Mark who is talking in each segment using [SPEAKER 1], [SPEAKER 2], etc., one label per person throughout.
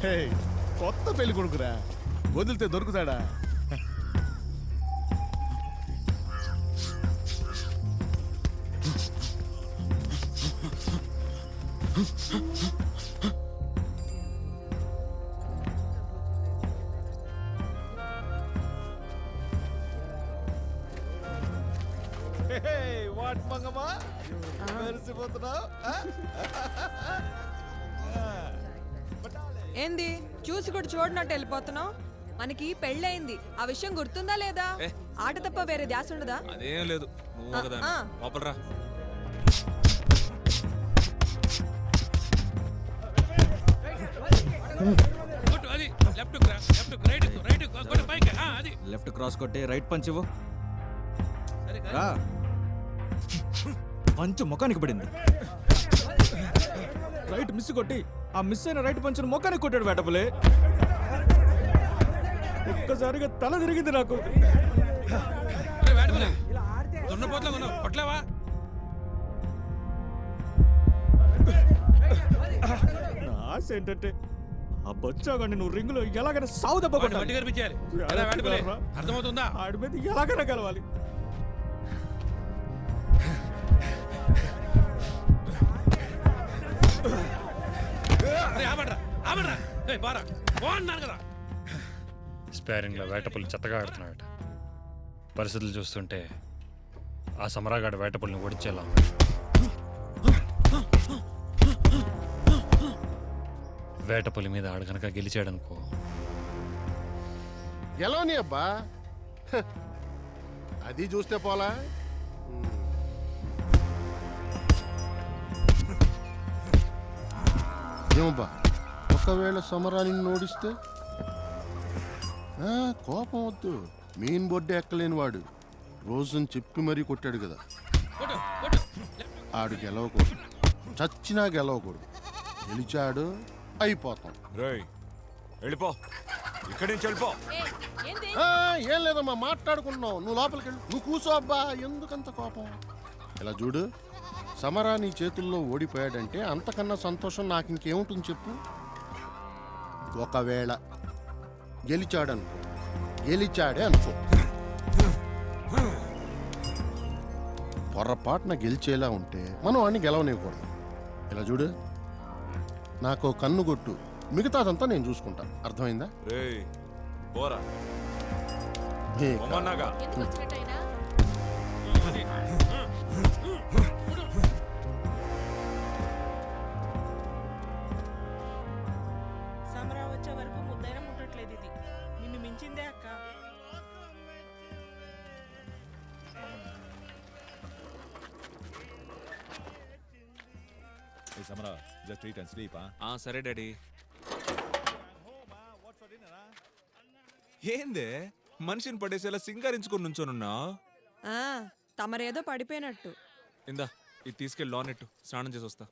[SPEAKER 1] హే, కొత్త పెళ్లి కొడుకురా, వదిలితే దొరుకుతాడా? వాట్ మంగమ్మా, మెరిసిపోతున్నావు.
[SPEAKER 2] ఏంది చూసి కూడా చూడనట్టు వెళ్ళిపోతున్నావు? మనకి పెళ్ళయింది, ఆ విషయం గుర్తుందా లేదా? ఆట తప్ప వేరే ధ్యాస ఉండదా?
[SPEAKER 3] అదేం లేదు, నువ్వు ఒకదాని లోపలరా.
[SPEAKER 4] లెఫ్ట్ క్రాస్ కొట్టి రైట్ పంచ్ ఇవ్వు. పంచ్ ముఖానికి పడింది. రైట్ మిస్ కొట్టి ఆ మిస్ అయిన రైట్ పంచ్ ముఖానికి కొట్టాడు వేటపలే. ఒక్కసారిగా తల తిరిగింది నాకు. నా ఆశ ఏంటంటే ఆ బొచ్చాగాన్ని నువ్వు రింగులో ఎలాగైనా సాగు దెబ్బ
[SPEAKER 3] అర్థమవుతుందా?
[SPEAKER 4] ఆడి మీద ఎలాగైనా కలవాలి.
[SPEAKER 5] స్పేరింగ్లో వేటపుల్ని చెత్తగా ఆడుతున్నాడట. పరిస్థితులు చూస్తుంటే ఆ సమరాగాడు వేటపుల్ని ఓడించేలా ఉన్నాడు. వేటపులి మీద ఆడు కనుక గెలిచాడనుకో.
[SPEAKER 1] గెలవని అబ్బా, అది చూస్తే పోలా. ఏమబ్బా, ఒకవేళ సమరాన్ని ఓడిస్తే? కోపం వద్దు, మెయిన్ బోర్డు ఎక్కలేని వాడు రోజుని చెప్పి మరీ కొట్టాడు కదా. ఆడు గెలవకూడదు, చచ్చినా గెలవకూడదు. గెలిచాడు అయిపోతాం.
[SPEAKER 3] వెళ్ళిపో, ఇక్కడి నుంచి వెళ్ళిపో.
[SPEAKER 1] ఏం లేదమ్మా, మాట్లాడుకుంటున్నావు. నువ్వు లోపలికి వెళ్ళు. నువ్వు కూసో అబ్బా, ఎందుకంత కోపం? ఇలా చూడు, సమరా నీ చేతుల్లో ఓడిపోయాడంటే అంతకన్నా సంతోషం నాకు ఇంకేముంటుంది చెప్పు? ఒకవేళ గెలిచాడనుకో, గెలిచాడే అనుకో, పొరపాటున గెలిచేలా ఉంటే మనం వాడిని గెలవనివ్వకూడదు. ఇలా చూడు, నాకు కన్ను కొట్టు, మిగతాదంతా నేను చూసుకుంటాను. అర్థమైందా?
[SPEAKER 6] సమరా వచ్చే వరకు ముద్దైనా ముట్టట్లేదు. ఇది నిన్ను మించిందే అక్క.
[SPEAKER 3] సమరా, just eat and sleep, సరే డాడీ. ఏందే మనిషిని పడేసేలా సింగారించుకొని నుంచోనున్నా?
[SPEAKER 2] తమరేదో పడిపోయినట్టు.
[SPEAKER 3] ఇందా ఇది తీసుకెళ్ళి లోన్ నెట్టు, స్నానం చేసి వస్తా.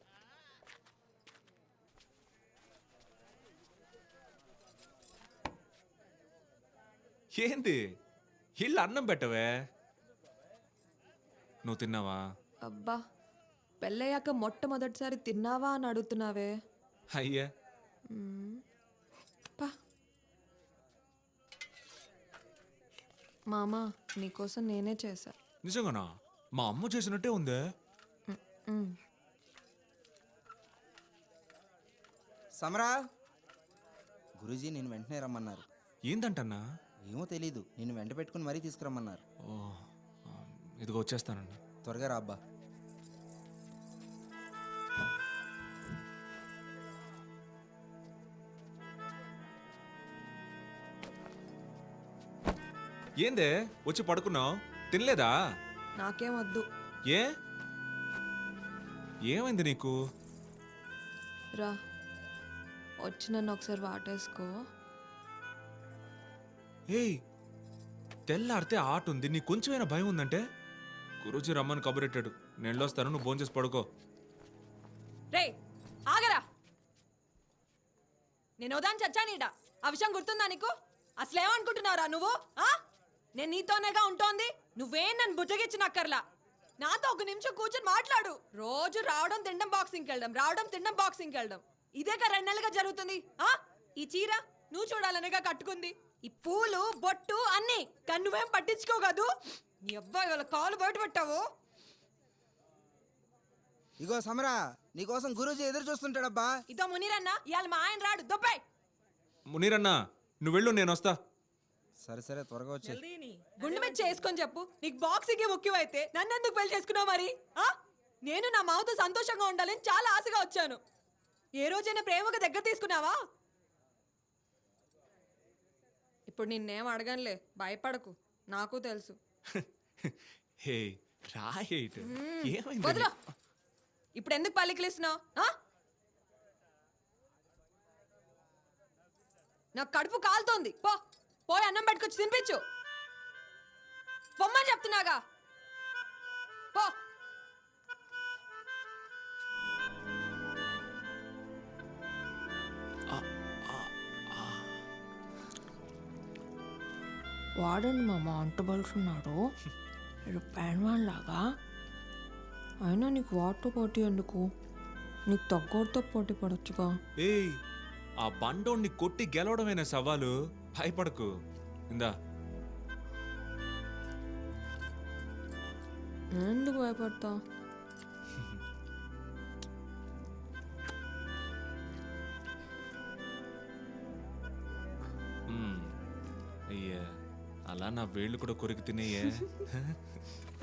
[SPEAKER 3] ఏంది ఇల్లు అన్నం పెట్టవే? నువ్వు తిన్నావా?
[SPEAKER 2] అబ్బా, పెళ్ళయ్యాక మొట్టమొదటిసారి తిన్నావా అని అడుగుతున్నావే.
[SPEAKER 3] అయ్యా
[SPEAKER 2] మామా, నీకోసం నేనే చేశా.
[SPEAKER 3] నిజంగానా? మా అమ్మ చేసినట్టే ఉందే.
[SPEAKER 7] సమరా, గురూజీ నేను వెంటనే రమ్మన్నారు.
[SPEAKER 3] ఏందంటన్నా?
[SPEAKER 7] ఏమో తెలీదు, నేను వెంట పెట్టుకుని మరీ తీసుకురమ్మన్నారు.
[SPEAKER 3] ఇదిగో వచ్చేస్తానన్నా.
[SPEAKER 7] త్వరగా రా అబ్బా.
[SPEAKER 3] ఏందే వచ్చి పడుకున్నావు? తినలేదా?
[SPEAKER 2] నాకేం వద్దు.
[SPEAKER 3] ఏ ఏమైంది నీకు?
[SPEAKER 2] రా, వచ్చి నన్ను ఒకసారి వాటేసుకో.
[SPEAKER 3] ఏయ్, తెల్లారితే ఆట ఉంది, నీకు కొంచెమైనా భయం ఉందంటే? గురూజీ రమ్మని కబురెట్టాడు, నేను వెళ్ళొస్తాను, నువ్వు భోంచేసి పడుకో.
[SPEAKER 2] రే ఆగరా, నేను ఉదాహరణ చచ్చానీట. ఆ విషయం గుర్తుందా నీకు? అసలేమనుకుంటున్నావురా నువ్వు? నేను నీతోనేగా ఉంటోంది. నువ్వేం నన్ను బుజ్జగిచ్చినక్కర్లా. నాతో ఒక నిమిషం కూర్చొని మాట్లాడు. రోజు రావడం తినడం బాక్సింగ్కి వెళ్ళడం, రావడం తినడం బాక్సింగ్కి వెళ్ళడం, ఇదేగా 2 నెలలుగా జరుగుతుంది. ఈ చీర నువ్వు చూడాలనగా కట్టుకుంది. ఈ పూలు బొట్టు అన్నీ కానీ నువ్వేం పట్టించుకోగదు. నీ అబ్బాయి వాళ్ళ కాలు బయట పెట్టావు.
[SPEAKER 7] ఇగో సమరా, నీకోసం గురూజీ ఎదురు చూస్తుంటాడబ్బా.
[SPEAKER 2] ఇదో మునీరన్న ఇవాళ మా ఆయన రాడు దొబ్బాయి.
[SPEAKER 3] మునీరన్నా నువ్వు వెళ్ళు, నేను వస్తా.
[SPEAKER 7] సరే సరే, త్వరగా వచ్చే.
[SPEAKER 6] జల్దీని
[SPEAKER 2] గుండె మీద చేసుకొని చెప్పు. నీకు బాక్సింగ్ ముఖ్యమైతే నన్ను ఎందుకు పెళ్లి చేసుకున్నావు మరి? నేను నా మామతో సంతోషంగా ఉండాలని చాలా ఆశగా వచ్చాను. ఏ రోజైనా ప్రేమగా దగ్గర తీసుకున్నావా? ఇప్పుడు నిన్నేం అడగనులే, భయపడకు, నాకు తెలుసు.
[SPEAKER 3] హే రాయేట్ ఏమైంది?
[SPEAKER 2] వదిలో. ఇప్పుడు ఎందుకు పల్లికిలిస్తున్నావు? నాకు కడుపు కాలుతోంది. పోయి అన్నం పెట్టుకొచ్చి తినిపించు. పొమ్మని చెప్తున్నాగా. పో. వాడండి మామ అంట బలుసున్నాడు. ఇది ప్యాన్వాన్ లాగా. అయినా నీకు వాటర్ పోటీ ఎందుకు? నీకు తగ్గోడితో పోటీ పడొచ్చుగా.
[SPEAKER 3] ఏయ్ ఆ బండోణ్ణి కొట్టి గెలవడమేనా సవాలు, భయపడకు. ఇందా
[SPEAKER 2] ఎందుకు భయపడతా?
[SPEAKER 3] అయ్యా అలా నా వేళ్ళు కూడా కొరికి తినేయే.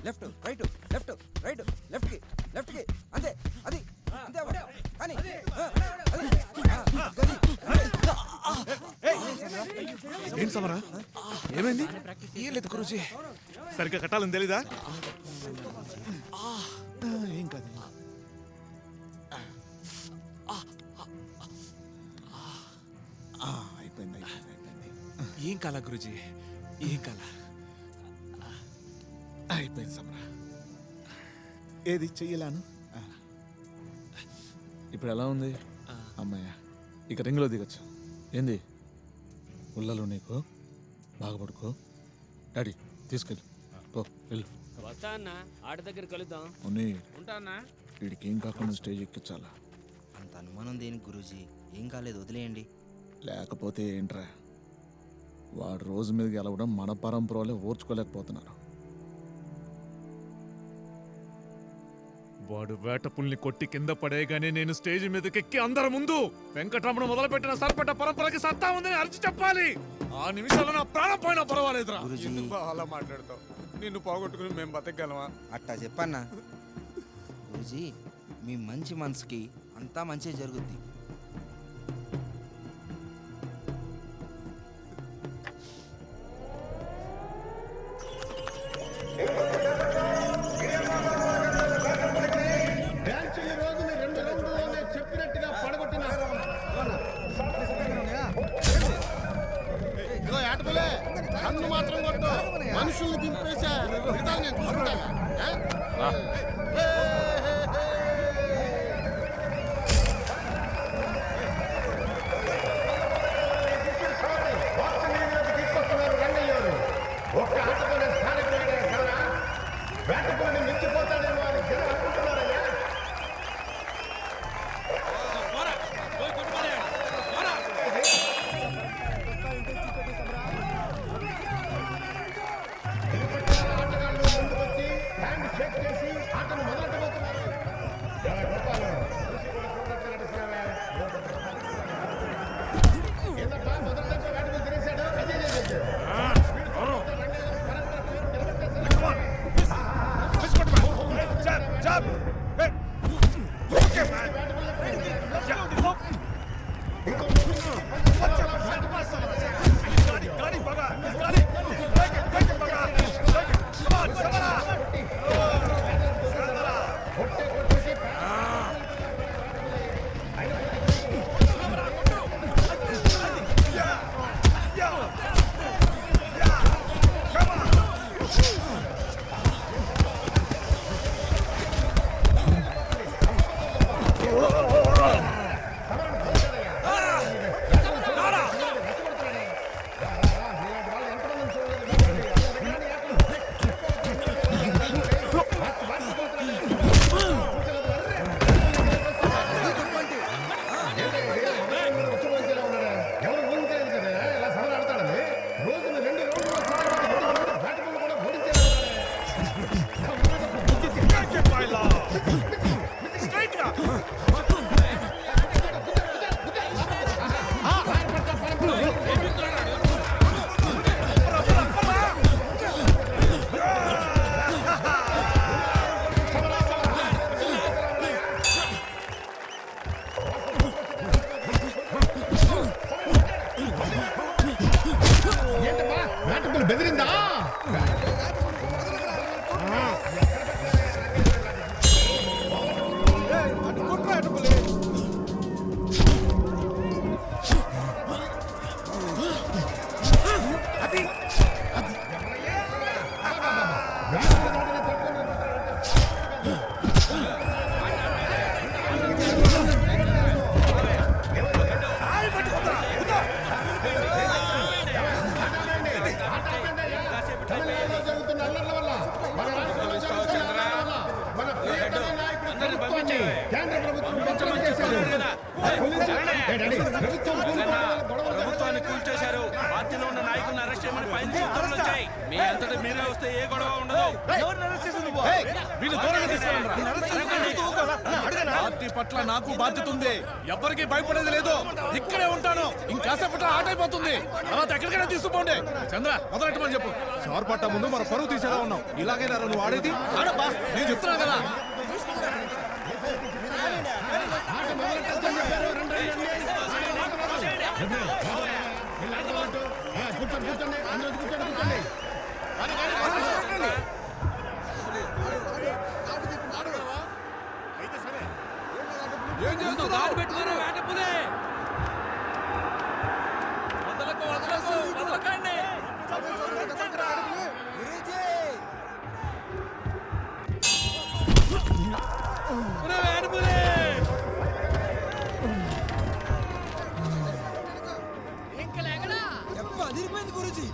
[SPEAKER 7] Left right left right left కి లెఫ్ట్ కి, అంతే అది అంతే అవ్వ. కానీ అది,
[SPEAKER 8] ఏంటి సమరా, ఏమైంది?
[SPEAKER 3] ఏం లేదు గురూజీ,
[SPEAKER 8] సరిగ్గా కట్టాలని తెలీదా? ఏం కాదు. అయిపోయింది అయిపోయింది అయిపోయింది
[SPEAKER 3] ఏం కాలా గురూజీ, ఏం కాలా.
[SPEAKER 8] అయిపోయింది సమరా. ఏది చెయ్యలాను? ఇప్పుడు ఎలా ఉంది అమ్మాయ? ఇక రింగ్లో దిగచ్చు. ఏంది ఉల్లలో నీకు? బాగా పడుకో. డాడీ తీసుకెళ్ళు, పో వెళ్ళు.
[SPEAKER 9] వస్తా అన్న, ఆట దగ్గర కలుద్దాం.
[SPEAKER 8] ఉన్ని
[SPEAKER 9] ఉంటా అన్న.
[SPEAKER 8] వీడికి ఏం కాకుండా స్టేజ్ ఎక్కించాలా.
[SPEAKER 7] అంత అనుమానం దేనికి గురూజీ? ఏం కాలేదు, వదిలేయండి.
[SPEAKER 8] లేకపోతే ఏంట్రా, వాడు రోజు మీద గెలవడం మన పరంపరలే ఓర్చుకోలేకపోతున్నారు. వాడు వేటపుల్ని కొట్టి కింద పడేయగానే నేను స్టేజ్ మీదకి ఎక్కి అందరి ముందు వెంకటరమణ మొదలుపెట్టిన సరిపెట్ట పరంపరకి సత్తా ఉందని అరిచి చెప్పాలి. ఆ నిమిషాలు నా ప్రాణం పోయినా పర్వాలేదురా.
[SPEAKER 7] గురూజీ
[SPEAKER 8] అలా మాట్లాడతావు, నిన్ను పోగొట్టుకుని మేము బతకగలమా?
[SPEAKER 7] అట్టా చెప్పన్నా. గురూజీ మీ మంచి మనసుకి అంతా మంచి జరుగుద్ది.
[SPEAKER 1] చెప్పినట్టుగా పడగొట్టిన ఇదిగో ఏటపులే, కన్ను మాత్రం కొట్టు. మనుషుల్ని దింపేసా, మిగతా నేను చూసుకుంటాగా. వేటపులు బెదిరిందా?
[SPEAKER 9] ప్రభుత్వాన్ని కూల్చేశారు. పార్టీలో ఉన్న నాయకులను అరెస్ట్ చేయమని పైన ఉత్తర్వులు వచ్చాయి. మీ అంతటి మీరే వస్తే ఏ గొడవ ఉండదు.
[SPEAKER 8] పార్టీ పట్ల నాకు బాధ్యత ఉంది. ఎవ్వరికి భయపడేది లేదు. ఇక్కడే ఉంటాను. ఇంకాసేపట్లో ఆట అయిపోతుంది. తర్వాత ఎక్కడికైనా తీసుకుపోండి. చంద్ర మొదలెట్టమని చెప్పు. సార్ పట్ట ముందు మన పరువు తీసేలా ఉన్నాం. ఇలాగైనా నువ్వు ఆడేది ఆడబ్బా. నేను చెప్తున్నా కదా.
[SPEAKER 7] అదిరిపోయింది గురూజీ.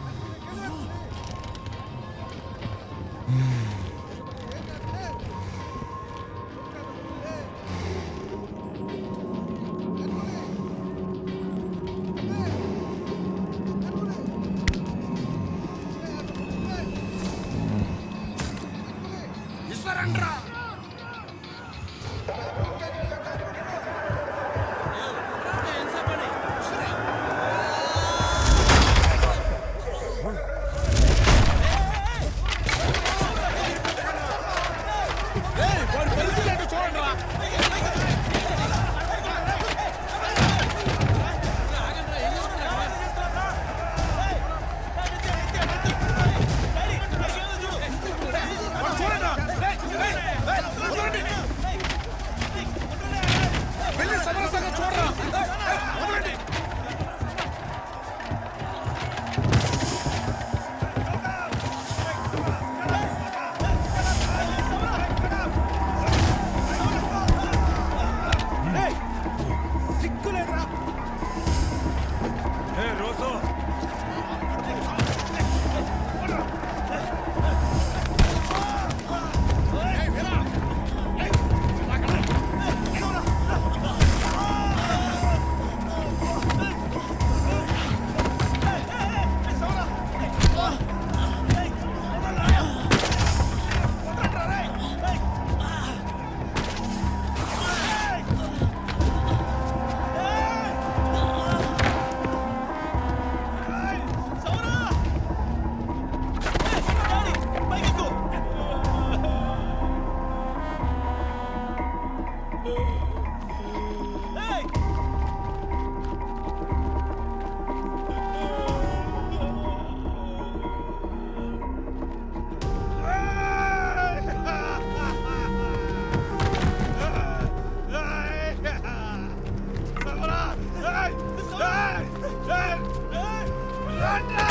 [SPEAKER 8] Run!